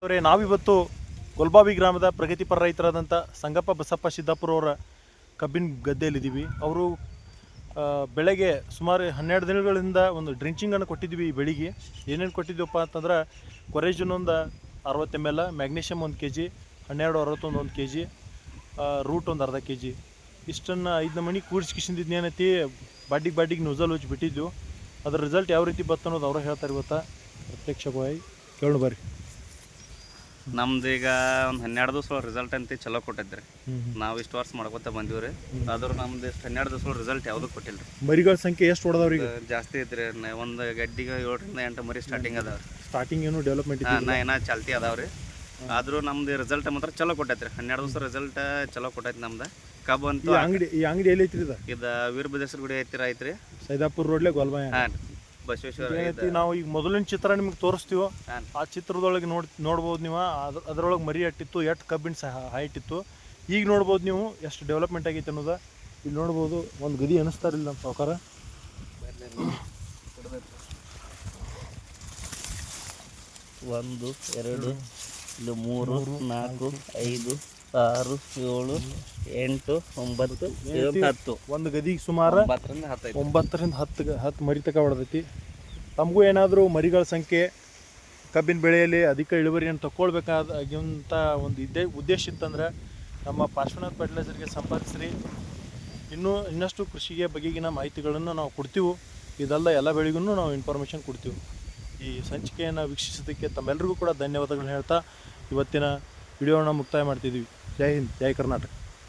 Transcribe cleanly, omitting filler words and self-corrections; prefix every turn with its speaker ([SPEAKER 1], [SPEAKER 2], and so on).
[SPEAKER 1] ಅವರೇ ನಾವಿವತ್ತು ಗೊಲ್ಬಾವಿ ಗ್ರಾಮದ ಪ್ರಗತಿಪರ ರೈತರಾದಂಥ ಸಂಗಪ್ಪ ಬಸಪ್ಪ ಸಿದ್ದಾಪುರ ಅವರ ಕಬ್ಬಿನ ಗದ್ದೆಯಲ್ಲಿದ್ದೀವಿ. ಅವರು ಬೆಳೆಗೆ ಸುಮಾರು 12 ದಿನಗಳಿಂದ ಒಂದು ಡ್ರಿಂಚಿಂಗನ್ನು ಕೊಟ್ಟಿದ್ವಿ. ಈ ಬೆಳೆಗೆ ಏನೇನು ಕೊಟ್ಟಿದ್ದೀವಪ್ಪ ಅಂತಂದ್ರೆ ಕೊರೇಜನ್ ಒಂದು 60 ml, magnesium 1 kg, 1261 1 kg, root ಒಂದು ಅರ್ಧ kg. ಇಷ್ಟನ್ನು 5 ನಮೂನಿ ಕೂಡಿಸ್ಕಿಸಿದ್ದೇನೈತಿ. ಬಾಡಿಗೆ ನುಜಲ್ ಹಚ್ಚಿ ಬಿಟ್ಟಿದ್ದೆವು. ಅದರ ರಿಸಲ್ಟ್ ಯಾವ ರೀತಿ ಬತ್ತು ಅನ್ನೋದು ಅವರು ಹೇಳ್ತಾರೆ. ಇವತ್ತು ಪ್ರತ್ಯಕ್ಷವಾಗಿ ಕೇಳೋಣ ಬರ್ರಿ.
[SPEAKER 2] ನಮ್ದು ಈಗ ಒಂದು 12 ದಿವಸ ರಿಸಲ್ಟ್ ಅಂತ ಚಲೋ ಕೊಟ್ಟಿದ್ರಿ. ನಾವು ಇಷ್ಟು ವರ್ಷ ಮಾಡ್ಕೊತ ಬಂದೀವಿ ರೀ. ಆದ್ರೂ ನಮ್ದು ಇಷ್ಟು 12 ದಿವಸ ರಿಸಲ್ಟ್ ಯಾವುದೂ ಕೊಟ್ಟಿಲ್ಲ ರೀ.
[SPEAKER 1] ಮರಿಗಳ ಸಂಖ್ಯೆ ಎಷ್ಟು ಹೊಡೆದವ್ರಿಗೆ?
[SPEAKER 2] ಜಾಸ್ತಿ ಐತ್ರಿ. ಒಂದು ಗಡ್ಡಿಗೆ 7 ರಿಂದ 8 ಮರಿ ಸ್ಟಾರ್ಟಿಂಗ್ ಅದಾವ ರೀ.
[SPEAKER 1] ಸ್ಟಾರ್ಟಿಂಗ್ ಏನು ಡೆವಲಪ್ಮೆಂಟ್
[SPEAKER 2] ಏನೋ ಚಾಲ್ತಿ ಅದಾವ್ರಿ. ಆದ್ರೂ ನಮ್ದು ರಿಸಲ್ಟ್ ಮಾತ್ರ ಚಲೋ ಕೊಟ್ಟೈತ್ರಿ. 12 ದಿವಸ ರಿಸಲ್ಟ್ ಚಲೋ ಕೊಟ್ಟೈತಿ. ನಮ್ದು ಕಬ್ಬು ಅಂತೂ
[SPEAKER 1] ಈ ಅಂಗಡಿ ಎಲ್ಲಿ ಐತ್ರಿ?
[SPEAKER 2] ಇದು ವೀರಭದ್ರೇಶ್ವರ ಗುಡಿ ಐತ್ರಿ.
[SPEAKER 1] ಸೈದಾಪುರ ರೋಡ್ಲೆ ಗೊಲ್ಬಾವಿ.
[SPEAKER 2] ಬಸವೇಶ್ವರ.
[SPEAKER 1] ನಾವು ಈಗ ಮೊದಲಿನ ಚಿತ್ರ ನಿಮ್ಗೆ ತೋರಿಸ್ತೀವೋ ಆ ಚಿತ್ರದೊಳಗೆ ನೋಡ್ಬೋದು ನೀವು. ಅದರೊಳಗೆ ಮರಿ ಅಟ್ಟಿತ್ತು, ಎಷ್ಟು ಕಬ್ಬಿನ ಹೈಟ್ ಇತ್ತು. ಈಗ ನೋಡ್ಬೋದು ನೀವು ಎಷ್ಟು ಡೆವಲಪ್ಮೆಂಟ್ ಆಗೈತೆ ಅನ್ನೋದು. ಇಲ್ಲಿ ನೋಡ್ಬೋದು ಒಂದು ಗದಿ ಅನಿಸ್ತಾರಿಲ್ಲ ನಮ್ಮ ಸಾವುಕಾರ.
[SPEAKER 3] 1 2 3 4 5 6 7 8 9 10.
[SPEAKER 1] ಒಂದು ಗದಿಗೆ ಸುಮಾರು 9 ರಿಂದ 10 ಮರಿ ತಕ ಹೊಡೆದೈತಿ. ತಮಗೂ ಏನಾದರೂ ಮರಿಗಳ ಸಂಖ್ಯೆ ಕಬ್ಬಿನ ಬೆಳೆಯಲ್ಲಿ ಅಧಿಕ ಇಳುವರಿಯನ್ನು ತಗೊಳ್ಬೇಕಾದಂಥ ಒಂದು ಉದ್ದೇಶ ಇತ್ತಂದ್ರೆ ನಮ್ಮ ಪಾರ್ಶ್ವನಾಥ್ ಫರ್ಟಿಲೈಸರ್ಗೆ ಸಂಪರ್ಕಿಸ್ರಿ. ಇನ್ನಷ್ಟು ಕೃಷಿಗೆ ಬಗೆಗಿನ ಮಾಹಿತಿಗಳನ್ನು ನಾವು ಕೊಡ್ತೀವಿ. ಇದೆಲ್ಲ ಎಲ್ಲ ಬೆಳೆಗೂ ನಾವು ಇನ್ಫಾರ್ಮೇಷನ್ ಕೊಡ್ತೀವಿ. ಈ ಸಂಚಿಕೆಯನ್ನು ವೀಕ್ಷಿಸೋದಕ್ಕೆ ತಮ್ಮೆಲ್ಲರಿಗೂ ಕೂಡ ಧನ್ಯವಾದಗಳು ಹೇಳ್ತಾ ಇವತ್ತಿನ ವಿಡಿಯೋನ ಮುಕ್ತಾಯ ಮಾಡ್ತಿದ್ದೀವಿ. ಜೈ ಹಿಂದ್, ಜೈ ಕರ್ನಾಟಕ.